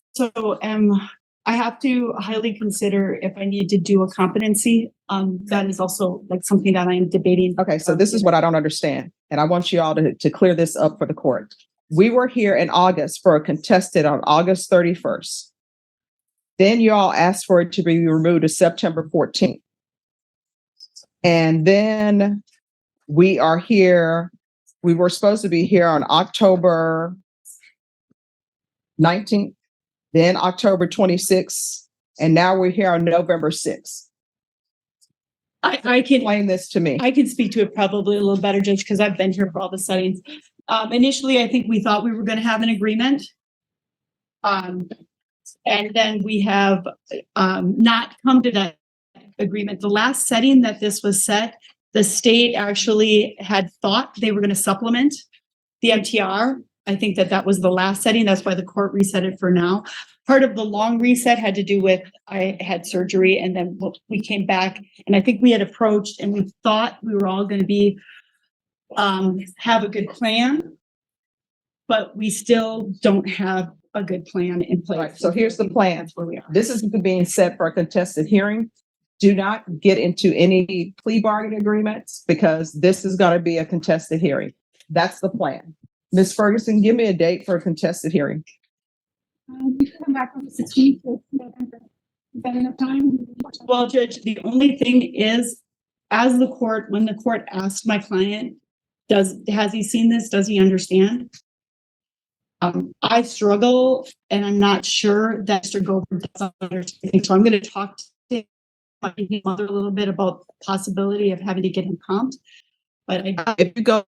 I have to highly consider if I need to do a competency. That is also like something that I am debating. Okay, so this is what I don't understand, and I want you all to clear this up for the court. We were here in August for a contested on August 31st. Then you all asked for it to be removed to September 14th. And then we are here, we were supposed to be here on October 19th, then October 26th, and now we're here on November 6th. I can Explain this to me. I can speak to it probably a little better, Judge, because I've been here for all the settings. Initially, I think we thought we were going to have an agreement. And then we have not come to that agreement. The last setting that this was set, the state actually had thought they were going to supplement the MTR. I think that was the last setting. That's why the court reset it for now. Part of the long reset had to do with I had surgery, and then we came back, and I think we had approached and we thought we were all going to be have a good plan, but we still don't have a good plan in place. Right, so here's the plan. That's where we are. This is being set for a contested hearing. Do not get into any plea bargain agreements because this is going to be a contested hearing. That's the plan. Ms. Ferguson, give me a date for a contested hearing. We can come back on the 16th of November. Is that enough time? Well, Judge, the only thing is, when the court asked my client, has he seen this? Does he understand? I struggle, and I'm not sure that Mr. Goldberg does understand. So I'm going to talk to his mother a little bit about the possibility of having to get him comped. But if you go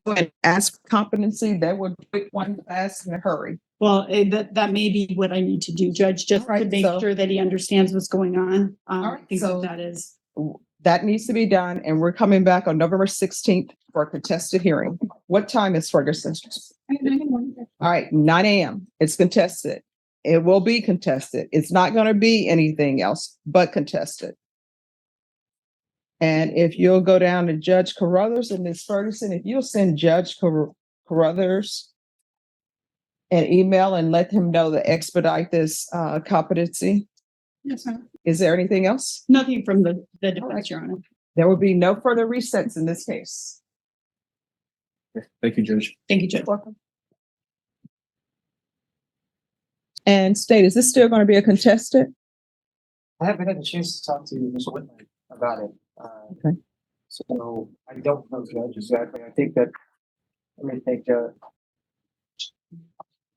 and ask competency, they would pick one fast in a hurry. Well, that may be what I need to do, Judge, just to make sure that he understands what's going on. I think that is. That needs to be done, and we're coming back on November 16th for a contested hearing. What time is Ferguson? All right, 9 a.m. It's contested. It will be contested. It's not going to be anything else but contested. And if you'll go down to Judge Carruthers and Ms. Ferguson, if you'll send Judge Carruthers an email and let him know to expedite this competency. Yes, ma'am. Is there anything else? Nothing from the defense, Your Honor. There will be no further resets in this case. Thank you, Judge. Thank you, Judge. Welcome. And State, is this still going to be a contested? I haven't had a chance to talk to Ms. Whitman about it. Okay. So I don't know, Judge, exactly. I think that, let me think,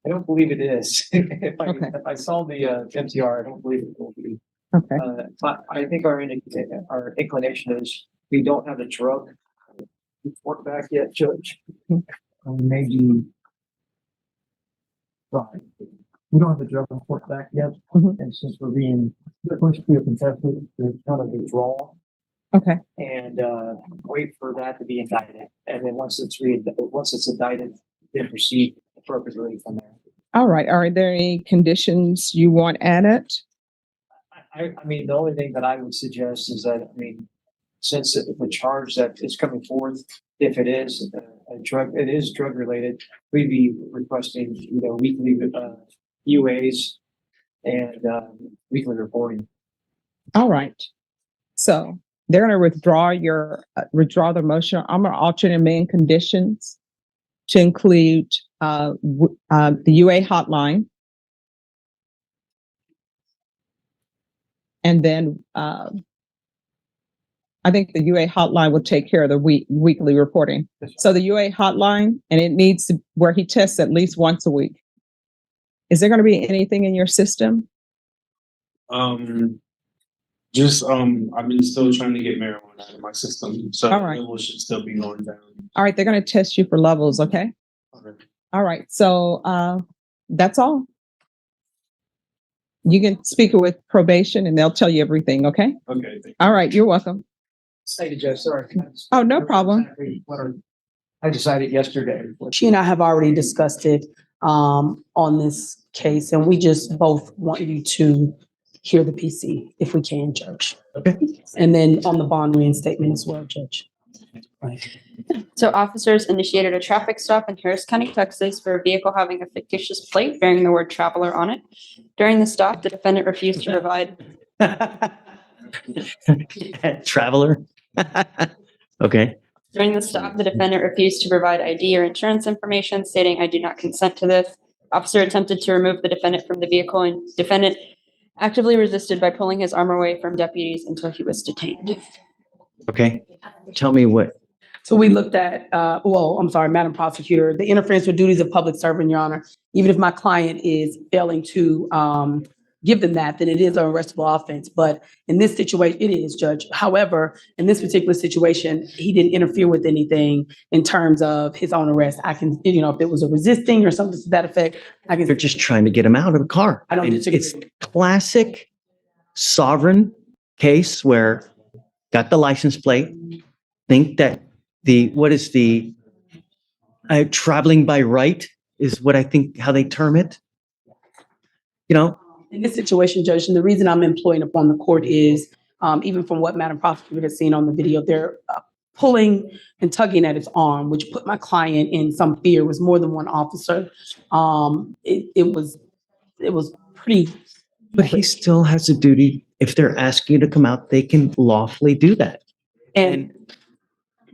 I don't believe it is. If I saw the MTR, I don't believe it will be. Okay. But I think our inclination is we don't have a drug report back yet, Judge. Maybe. Right. We don't have the drug report back yet. And since we're being pushed to a contested, there's kind of a withdrawal. Okay. And wait for that to be indicted. And then once it's indicted, then proceed appropriately from there. All right. Are there any conditions you want added? I mean, the only thing that I would suggest is that, I mean, since the charge that is coming forth, if it is it is drug related, we'd be requesting, weekly UAs and weekly reporting. All right. So they're going to withdraw the motion. I'm going to alter the main conditions to include the UA hotline. And then I think the UA hotline will take care of the weekly reporting. So the UA hotline, and it needs to where he tests at least once a week. Is there going to be anything in your system? I've been still trying to get marijuana out of my system, so All right. the level should still be going down. All right, they're going to test you for levels, okay? Okay. All right, so that's all. You can speak with probation and they'll tell you everything, okay? Okay. Thank you. All right, you're welcome. Thank you, Judge. Sorry. Oh, no problem. I decided yesterday. She and I have already discussed it on this case, and we just both want you to hear the PC if we can, Judge. Okay. And then on the bond reinstatement as well, Judge. Right. So officers initiated a traffic stop in Harris County, Texas for a vehicle having a fictitious plate bearing the word traveler on it. During the stop, the defendant refused to provide. Traveler. Okay. During the stop, the defendant refused to provide ID or insurance information, stating, "I do not consent to this." Officer attempted to remove the defendant from the vehicle, and defendant Actively resisted by pulling his arm away from deputies until he was detained. Okay, tell me what. So we looked at, well, I'm sorry, Madam Prosecutor, the interference with duties of public servant, Your Honor. Even if my client is failing to give them that, then it is an arrestable offense. But in this situation, it is, Judge. However, in this particular situation, he didn't interfere with anything in terms of his own arrest. I can, if it was a resisting or something to that effect, I can. They're just trying to get him out of the car. I don't And disagree. it's classic sovereign case where got the license plate, think that traveling by right is what I think how they term it. In this situation, Judge, and the reason I'm employing upon the court is, even from what Madam Prosecutor has seen on the video, they're pulling and tugging at his arm, which put my client in some fear. It was more than one officer. It was pretty. But he still has a duty. If they're asking you to come out, they can lawfully do that. And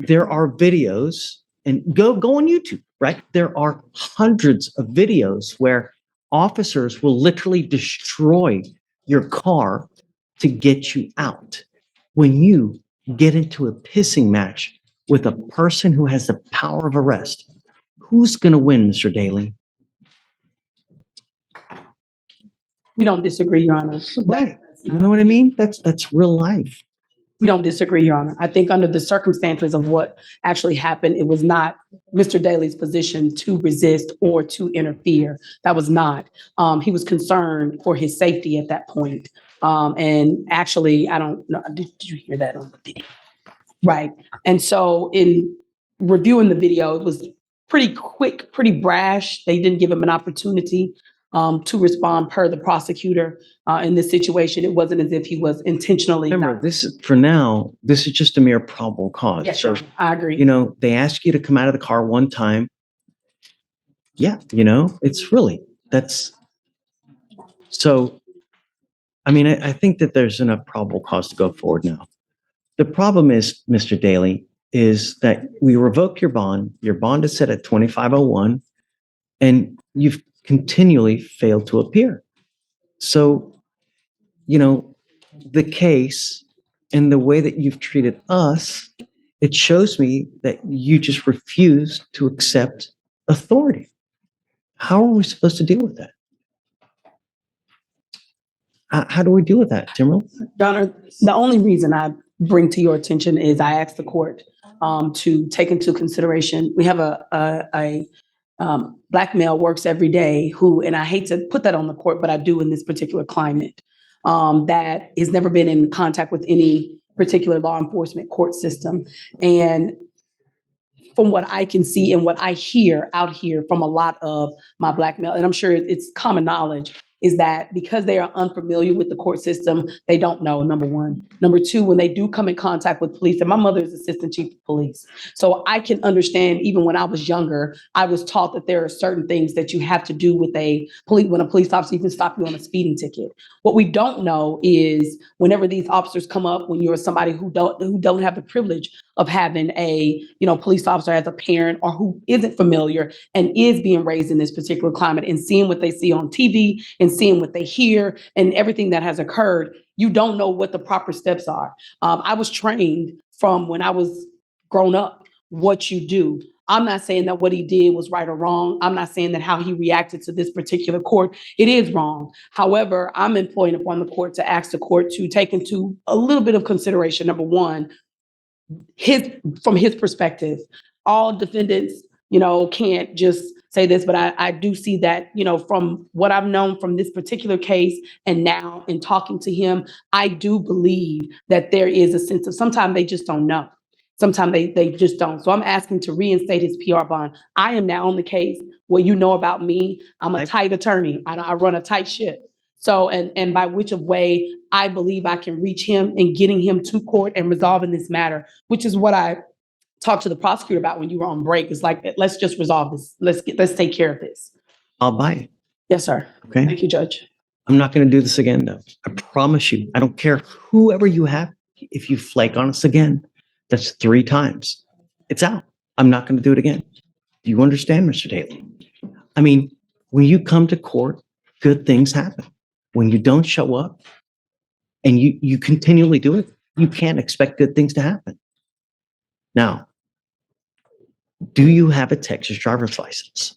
there are videos, and go on YouTube, right? There are hundreds of videos where officers will literally destroy your car to get you out. When you get into a pissing match with a person who has the power of arrest, who's going to win, Mr. Daly? We don't disagree, Your Honor. Right. You know what I mean? That's real life. We don't disagree, Your Honor. I think under the circumstances of what actually happened, it was not Mr. Daly's position to resist or to interfere. That was not. He was concerned for his safety at that point. And actually, I don't know, did you hear that on the video? Right. And so in reviewing the video, it was pretty quick, pretty brash. They didn't give him an opportunity to respond per the prosecutor. In this situation, it wasn't as if he was intentionally. Remember, this is just a mere probable cause. Yes, so, I agree. They ask you to come out of the car one time. Yeah, it's really, that's, so, I think that there's enough probable cause to go forward now. The problem is, Mr. Daly, is that we revoke your bond. Your bond is set at 2501, and you've continually failed to appear. So, the case and the way that you've treated us, it shows me that you just refuse to accept authority. How are we supposed to deal with that? How do we deal with that, Timberl? Your Honor, the only reason I bring to your attention is I asked the court to take into consideration, we have a Black male works every day who, and I hate to put that on the court, but I do in this particular climate, that has never been in contact with any particular law enforcement court system. And from what I can see and what I hear out here from a lot of my Black male, and I'm sure it's common knowledge, is that because they are unfamiliar with the court system, they don't know, number one. Number two, when they do come in contact with police, and my mother is assistant chief of police. So I can understand, even when I was younger, I was taught that there are certain things that you have to do with when a police officer even stop you on a speeding ticket. What we don't know is whenever these officers come up, when you're somebody who don't have the privilege of having a police officer as a parent, or who isn't familiar and is being raised in this particular climate and seeing what they see on TV and seeing what they hear and everything that has occurred, you don't know what the proper steps are. I was trained from when I was grown up, what you do. I'm not saying that what he did was right or wrong. I'm not saying that how he reacted to this particular court, it is wrong. However, I'm employing upon the court to ask the court to take into a little bit of consideration, number one, from his perspective, all defendants, can't just say this, but I do see that, from what I've known from this particular case and now in talking to him, I do believe that there is a sense of sometimes they just don't know. Sometimes they just don't. So I'm asking to reinstate his PR bond. I am now on the case where about me, I'm a tight attorney. I run a tight ship. So, and by which of way I believe I can reach him and getting him to court and resolving this matter, which is what I talked to the prosecutor about when you were on break. It's like, let's just resolve this. Let's take care of this. I'll buy it. Yes, sir. Okay. Thank you, Judge. I'm not going to do this again, though. I promise you. I don't care whoever you have. If you flake on us again, that's 3 times. It's out. I'm not going to do it again. Do you understand, Mr. Daly? When you come to court, good things happen. when you don't show up and you continually do it, you can't expect good things to happen. Now, do you have a Texas driver's license?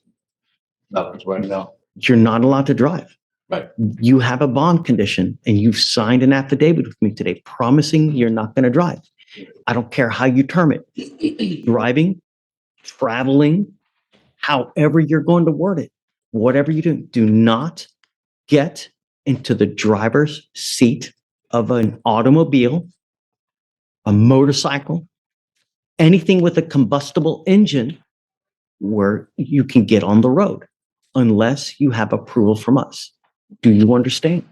Nothing's right now. You're not allowed to drive. Right. You have a bond condition and you've signed an affidavit with me today promising you're not going to drive. I don't care how you term it. Driving, traveling, however you're going to word it, whatever you do not get into the driver's seat of an automobile, a motorcycle, anything with a combustible engine where you can get on the road unless you have approval from us. Do you understand?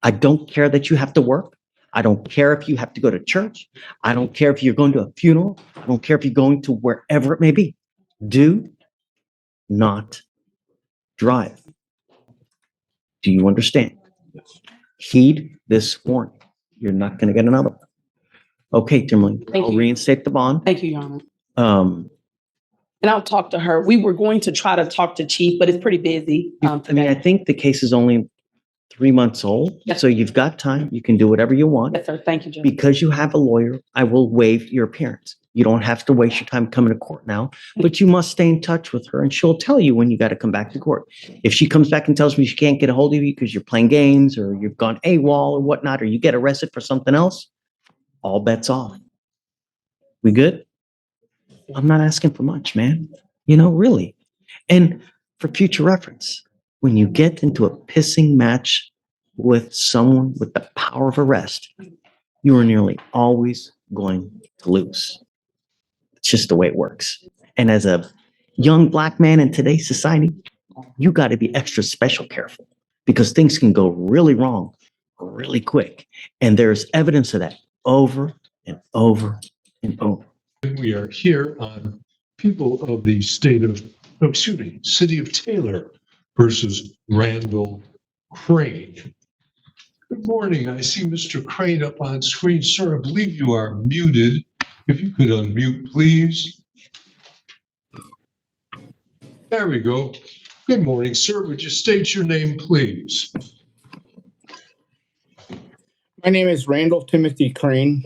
I don't care that you have to work. I don't care if you have to go to church. I don't care if you're going to a funeral. I don't care if you're going to wherever it may be. Do not drive. Do you understand? Heed this warning. You're not going to get another one. Okay, Timberlake, Thank I'll you. reinstate the bond. Thank you, Your Honor. And I'll talk to her. We were going to try to talk to Chief, but it's pretty busy. I mean, I think the case is only 3 months old, Yes. so you've got time. You can do whatever you want. Yes, sir. Thank you, Judge. Because you have a lawyer, I will waive your appearance. You don't have to waste your time coming to court now, but you must stay in touch with her and she'll tell you when you got to come back to court. If she comes back and tells me she can't get a hold of you because you're playing games or you've gone AWOL or whatnot, or you get arrested for something else, all bets off. We good? I'm not asking for much, man. You know, really. And for future reference, when you get into a pissing match with someone with the power of arrest, you are nearly always going to lose. It's just the way it works. And as a young Black man in today's society, you got to be extra special careful because things can go really wrong really quick. And there's evidence of that over and over and over. We are here on people of the city of Taylor versus Randall Crane. Good morning. I see Mr. Crane up on screen. Sir, I believe you are muted. If you could unmute, please. There we go. Good morning, sir. Would you state your name, please? My name is Randall Timothy Crane.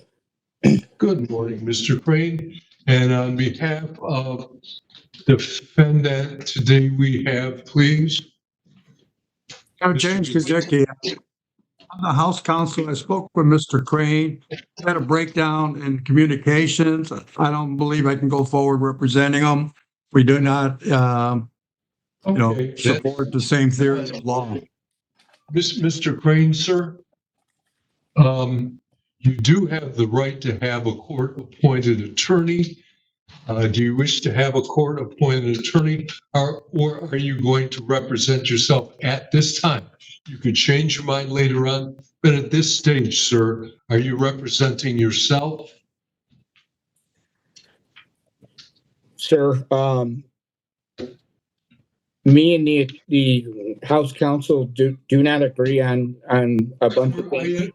Good morning, Mr. Crane. And on behalf of defendant, today we have, please. I'm James Kazicki. I'm the House Counsel. I spoke with Mr. Crane, had a breakdown in communications. I don't believe I can go forward representing him. We do not, support the same theory of law. Mr. Crane, sir, you do have the right to have a court-appointed attorney. Do you wish to have a court-appointed attorney, or are you going to represent yourself at this time? You could change your mind later on, but at this stage, sir, are you representing yourself? Sir, me and the House Counsel do not agree on a bunch of things.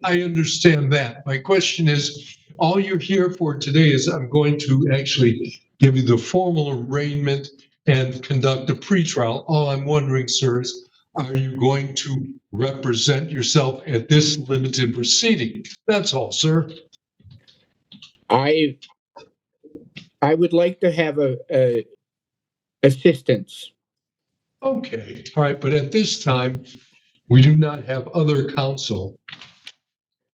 I understand that. My question is, all you're here for today is I'm going to actually give you the formal arraignment and conduct a pretrial. All I'm wondering, sir, is are you going to represent yourself at this limited proceeding? That's all, sir. I would like to have a assistance. Okay, all right, but at this time, we do not have other counsel.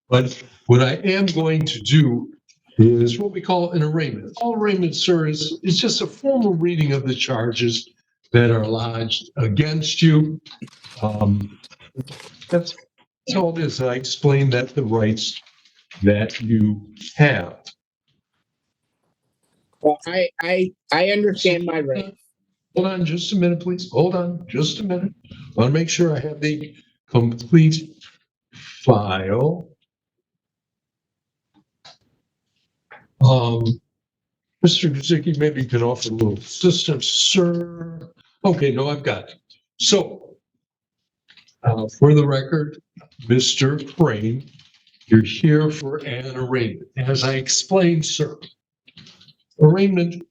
But what I am going to do is what we call an arraignment. All arraignment, sir, is just a formal reading of the charges that are lodged against you. That's all it is. I explained that the rights that you have. Well, I understand my rights. Hold on just a minute, please. Hold on just a minute. I want to make sure I have the complete file. Mr. Kazicki, maybe you can offer a little assistance, sir. Okay, no, I've got it. So, for the record, Mr. Crane, you're here for an arraignment. As I explained, sir, arraignment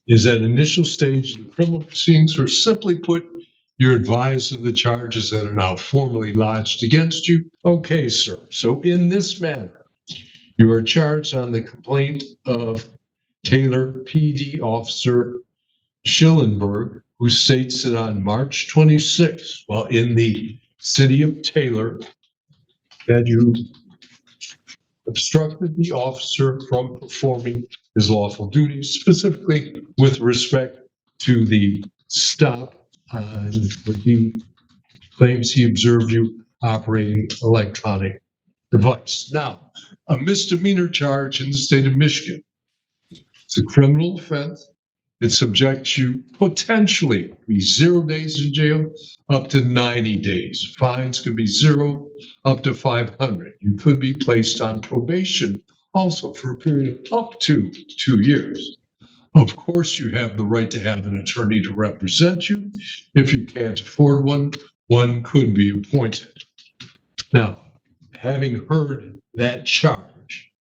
is that initial stage of the criminal proceedings, or simply put, You're advised of the charges that are now formally lodged against you. Okay, sir. So in this manner, you are charged on the complaint of Taylor PD Officer Schillenberg, who states that on March 26th, while in the city of Taylor, that you obstructed the officer from performing his lawful duties, specifically with respect to the stop where he claims he observed you operating electronic device. Now, a misdemeanor charge in the state of Michigan. It's a criminal offense. It subjects you potentially to be 0 days in jail up to 90 days. Fines could be 0 up to 500. You could be placed on probation also for a period of up to 2 years. Of course, you have the right to have an attorney to represent you. If you can't afford one, one could be appointed. Now, having heard that charge,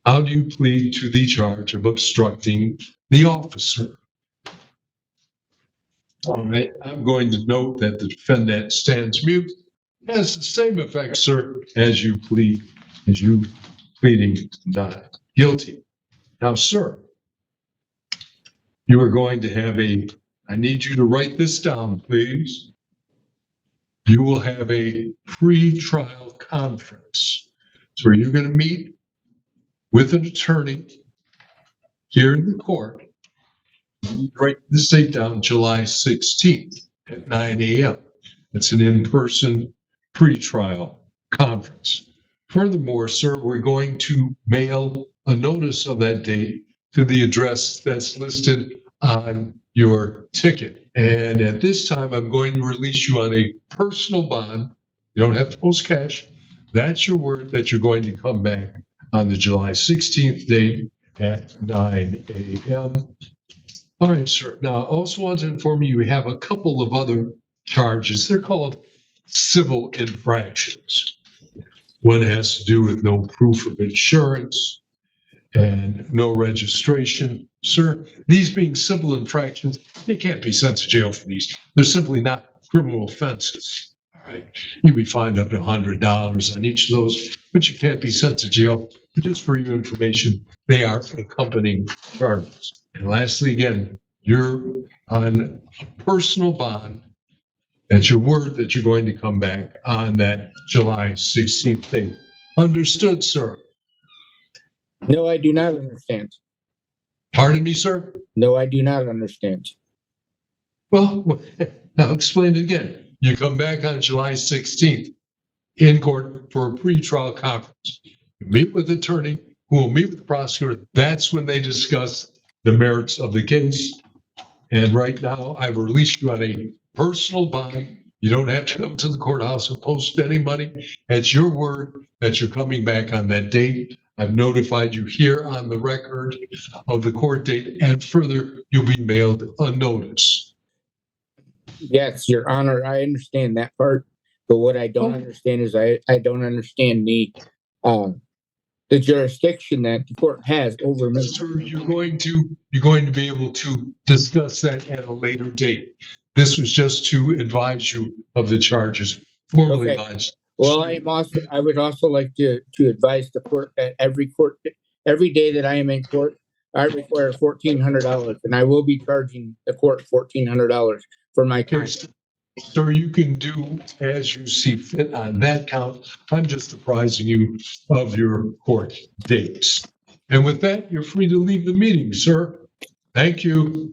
how do you plead to the charge of obstructing the officer? All right, I'm going to note that the defendant stands mute. Has the same effect, sir, as you pleading not guilty. Now, sir, you are going to have I need you to write this down, please. You will have a pre-trial conference. So you're going to meet with an attorney here in the court. Write this date down, July 16th at 9 a.m. It's an in-person pre-trial conference. Furthermore, sir, we're going to mail a notice of that date to the address that's listed on your ticket. And at this time, I'm going to release you on a personal bond. You don't have to post cash. That's your word that you're going to come back on the July 16th date at 9 a.m. All right, sir. Now, I also want to inform you, we have a couple of other charges. They're called civil infractions. One has to do with no proof of insurance and no registration. Sir, these being civil infractions, they can't be sent to jail for these. They're simply not criminal offenses. All right. You'd be fined up to $100 on each of those, but you can't be sent to jail. Just for your information, they are accompanying charges. And lastly, again, you're on a personal bond. That's your word that you're going to come back on that July 16th date. Understood, sir? No, I do not understand. Pardon me, sir? No, I do not understand. Well, I'll explain it again. You come back on July 16th in court for a pre-trial conference. You meet with the attorney who will meet with the prosecutor. That's when they discuss the merits of the case. And right now, I've released you on a personal bond. You don't have to come to the courthouse and post any money. It's your word that you're coming back on that date. I've notified you here on the record of the court date, and further, you'll be mailed a notice. Yes, Your Honor, I understand that part, but what I don't understand is I don't understand the jurisdiction that the court has over me. Sir, you're going to be able to discuss that at a later date. This was just to advise you of the charges formally lodged. Well, I would also like to advise the court that every day that I am in court, I require $1,400, and I will be charging the court $1,400 for my time. Sir, you can do as you see fit on that count. I'm just apprising you of your court dates. And with that, you're free to leave the meeting, sir. Thank you.